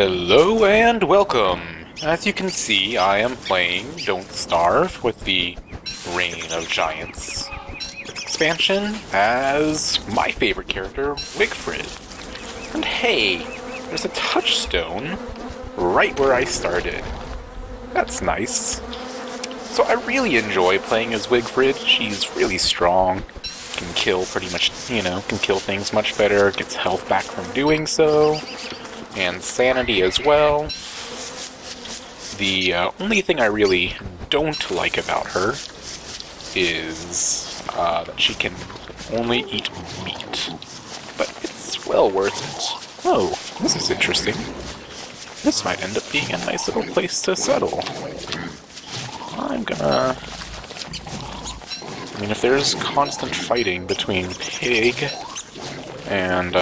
Hello and welcome! As you can see, I am playing Don't Starve with the Reign of Giants expansion as my favorite character, Wigfrid. And hey, there's a touchstone right where I started. That's nice. So I really enjoy playing as Wigfrid. She's really strong, can kill pretty much, can kill things much better, gets health back from doing so. And sanity as well. The only thing I really don't like about her is that she can only eat meat. But it's well worth it. Oh, this is interesting. This might end up being a nice little place to settle. if there's constant fighting between Pig and,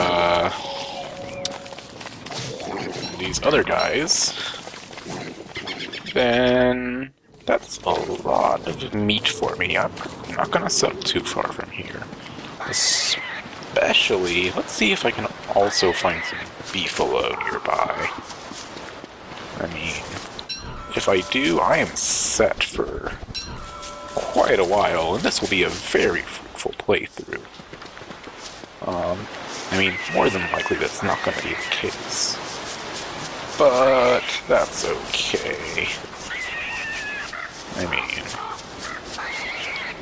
these other guys, then that's a lot of meat for me. I'm not gonna settle too far from here. Especially, let's see if I can also find some beefalo nearby. If I do, I am set for quite a while, and this will be a very fruitful playthrough. More than likely that's not gonna be the case. But that's okay.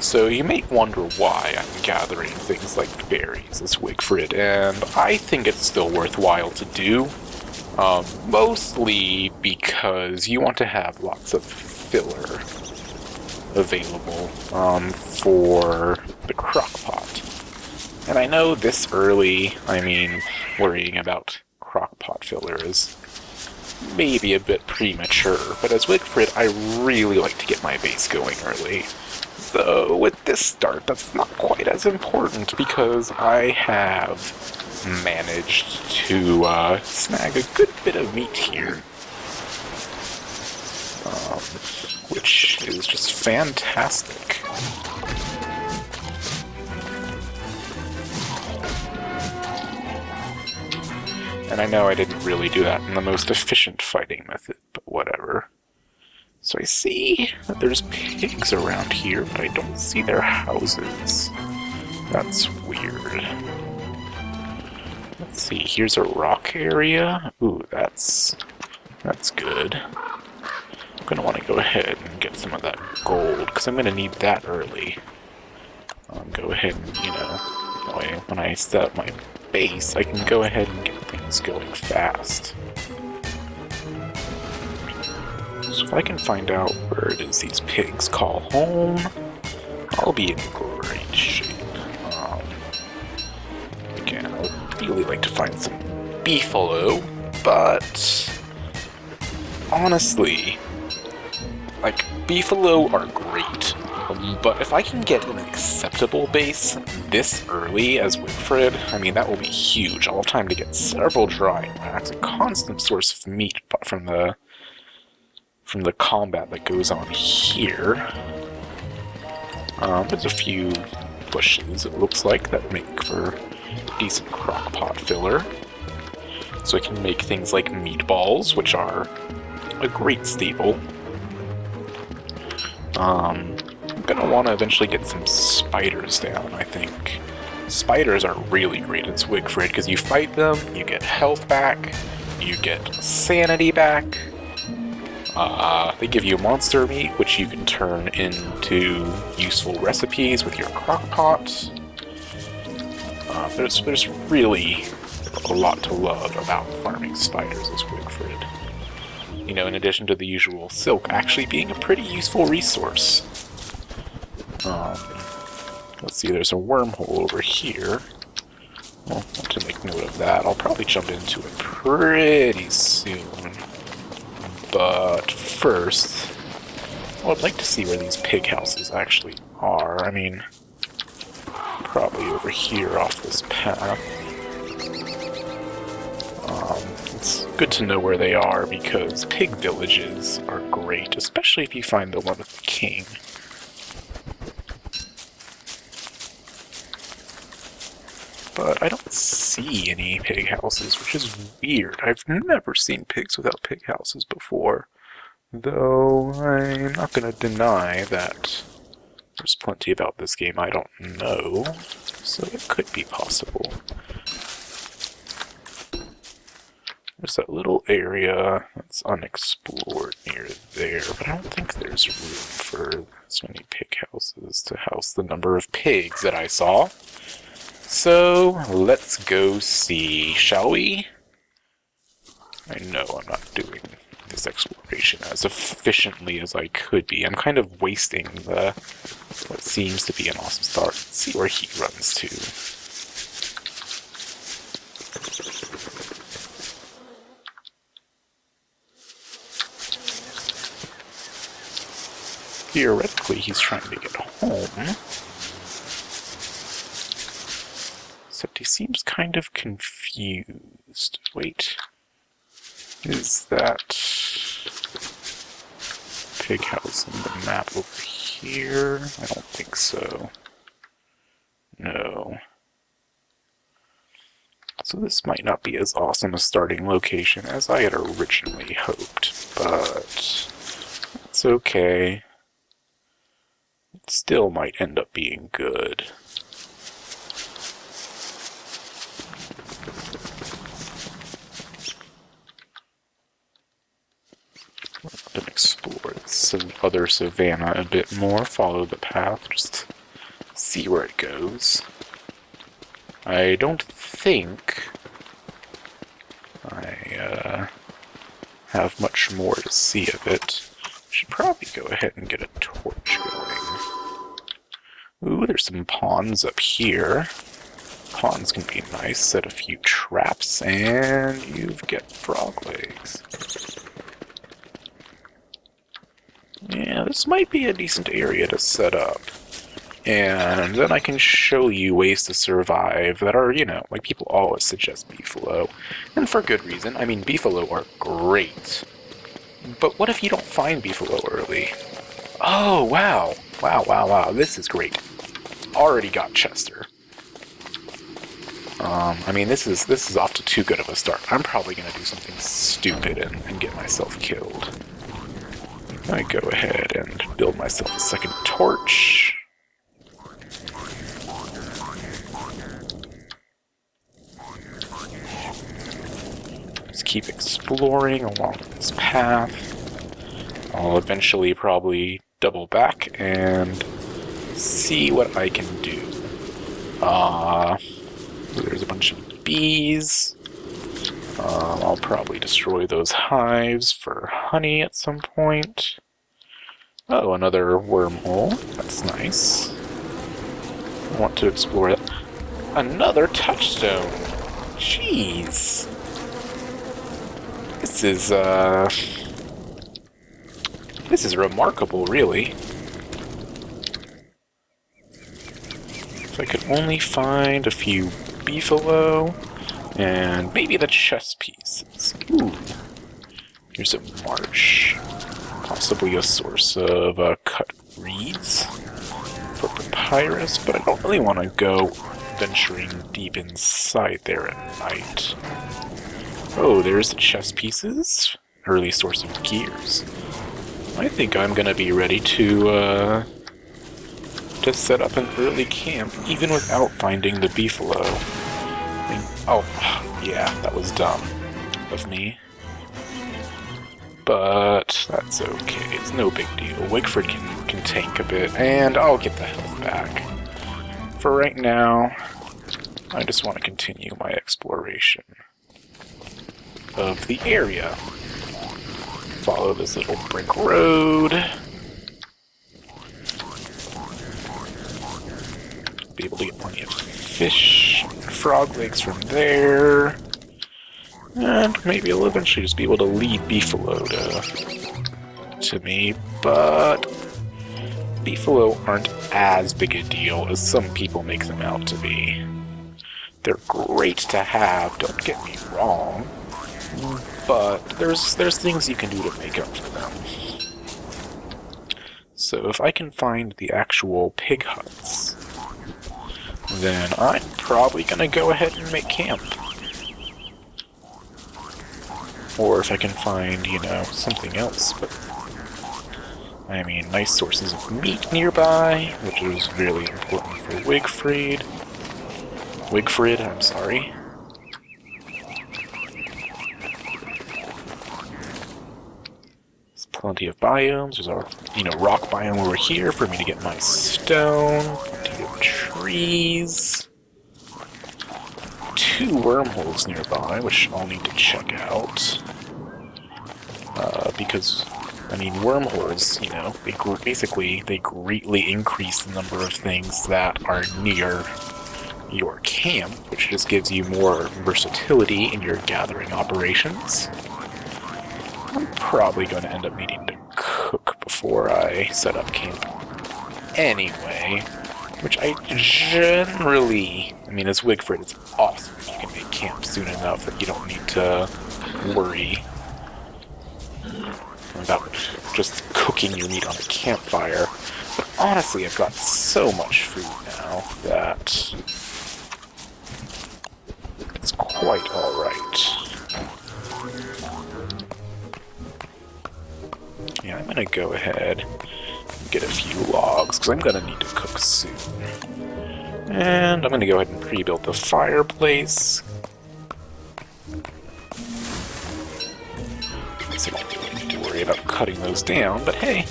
So you may wonder why I'm gathering things like berries as Wigfrid, and I think it's still worthwhile to do. Mostly because you want to have lots of filler available for the crockpot. And I know this early, worrying about crockpot filler is maybe a bit premature, but as Wigfrid, I really like to get my base going early. Though with this start, that's not quite as important because I have managed to snag a good bit of meat here. Which is just fantastic. And I know I didn't really do that in the most efficient fighting method, but whatever. So I see that there's pigs around here, but I don't see their houses. That's weird. Let's see, here's a rock area. Ooh, that's good. I'm gonna want to go ahead and get some of that gold, because I'm gonna need that early. Go ahead and, that way when I set up my base, I can go ahead and get things going fast. So if I can find out where it is these pigs call home, I'll be in great shape. Again, I would really like to find some beefalo, but honestly, beefalo are great. But if I can get an acceptable base this early as Wigfrid, that will be huge. I'll have time to get several drying racks, a constant source of meat from the combat that goes on here. There's a few bushes, it looks like, that make for decent crockpot filler. So I can make things like meatballs, which are a great staple. I'm gonna want to eventually get some spiders down, I think. Spiders are really great as Wigfrid, because you fight them, you get health back, you get sanity back. They give you monster meat, which you can turn into useful recipes with your crockpot. There's really a lot to love about farming spiders as Wigfrid. In addition to the usual silk actually being a pretty useful resource. Let's see, there's a wormhole over here. I'll want to make note of that. I'll probably jump into it pretty soon. But first, I'd like to see where these pig houses actually are. Probably over here off this path. It's good to know where they are because pig villages are great, especially if you find the one with the king. But I don't see any pig houses, which is weird. I've never seen pigs without pig houses before. Though I'm not going to deny that there's plenty about this game I don't know, so it could be possible. There's that little area that's unexplored near there, but I don't think there's room for as many pig houses to house the number of pigs that I saw. So, let's go see, shall we? I know I'm not doing this exploration as efficiently as I could be. I'm kind of wasting what seems to be an awesome start. Let's see where he runs to. Theoretically, he's trying to get home. Except he seems kind of confused. Wait. Is that pig house in the map over here? I don't think so. No. So this might not be as awesome a starting location as I had originally hoped, but it's okay. It still might end up being good. Up and explore some other savanna a bit more, follow the path, just see where it goes. I don't think I have much more to see of it. Should probably go ahead and get a torch going. Ooh, there's some ponds up here. Ponds can be nice. Set a few traps, and you get frog legs. Yeah, this might be a decent area to set up. And then I can show you ways to survive that are, you know, like people always suggest beefalo. And for good reason. I mean, beefalo are great. But what if you don't find beefalo early? Oh, wow. Wow. This is great. Already got Chester. I mean, this is off to too good of a start. I'm probably going to do something stupid and get myself killed. I go ahead and build myself a second torch. Just keep exploring along this path. I'll eventually probably double back and see what I can do. There's a bunch of bees. I'll probably destroy those hives for honey at some point. Oh, another wormhole. That's nice. I want to explore that. Another touchstone! Jeez! This is remarkable, really. If I could only find a few beefalo, and maybe the chess pieces. Ooh. Here's a marsh. Possibly a source of cut reeds for papyrus, but I don't really want to go venturing deep inside there at night. Oh, there's the chess pieces. Early source of gears. I think I'm going to be ready to set up an early camp, even without finding the beefalo. Oh, yeah, that was dumb of me. But that's okay. It's no big deal. Wigfrid can tank a bit, and I'll get the health back. For right now, I just want to continue my exploration of the area. Follow this little brick road. Be able to get plenty of fish and frog legs from there. And maybe I'll eventually just be able to lead beefalo to me, but beefalo aren't as big a deal as some people make them out to be. They're great to have, don't get me wrong, but there's things you can do to make up for them. So if I can find the actual pig huts, then I'm probably gonna go ahead and make camp. Or if I can find, you know, something else, but I mean, nice sources of meat nearby, which is really important for Wigfrid. Wigfrid, I'm sorry. There's plenty of biomes. There's our, you know, rock biome over here for me to get my stone. Plenty of trees. 2 wormholes nearby, which I'll need to check out. Because, I mean, wormholes, you know, they greatly increase the number of things that are near your camp, which just gives you more versatility in your gathering operations. I'm probably going to end up needing to cook before I set up camp anyway, which I generally... I mean, as Wigfrid, it's awesome if you can make camp soon enough that you don't need to worry about just cooking your meat on a campfire. But honestly, I've got so much food now that it's quite alright. Yeah, I'm gonna go ahead and get a few logs, because I'm gonna need to cook soon. And I'm gonna go ahead and pre-build the fireplace. So I don't really need to worry about cutting those down, but hey,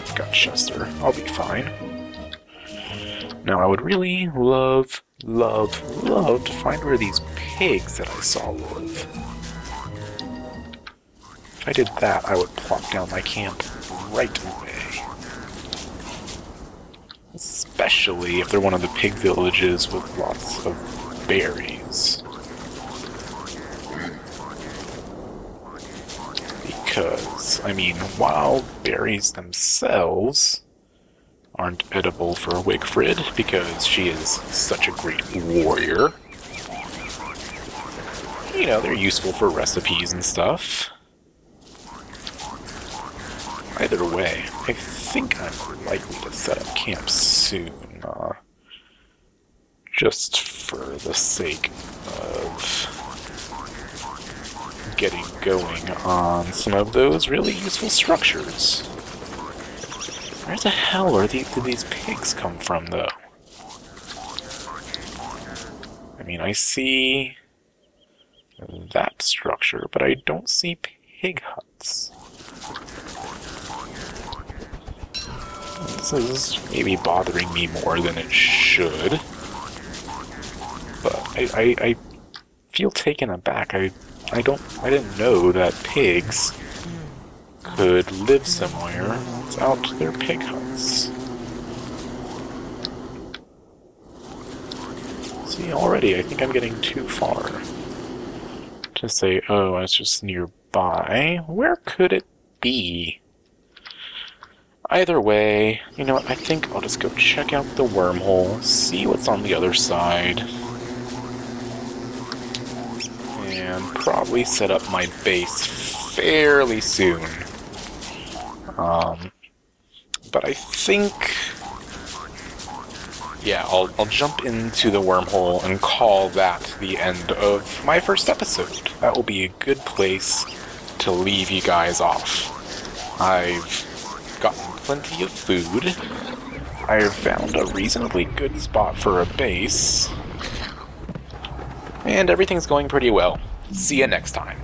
I've got Chester. I'll be fine. Now, I would really love to find where these pigs that I saw live. If I did that, I would plop down my camp right away. Especially if they're one of the pig villages with lots of berries. Because, I mean, while berries themselves aren't edible for Wigfrid, because she is such a great warrior, you know, they're useful for recipes and stuff. Either way, I think I'm likely to set up camp soon, just for the sake of getting going on some of those really useful structures. Where the hell did these pigs come from, though? I mean, I see that structure, but I don't see pig huts. This is maybe bothering me more than it should. But I feel taken aback. I didn't know that pigs could live somewhere without their pig huts. See, already I think I'm getting too far to say, oh, it's just nearby. Where could it be? Either way, you know what, I think I'll just go check out the wormhole, see what's on the other side, and probably set up my base fairly soon. But I think... yeah, I'll jump into the wormhole and call that the end of my first episode. That will be a good place to leave you guys off. I've gotten plenty of food. I've found a reasonably good spot for a base. And everything's going pretty well. See you next time.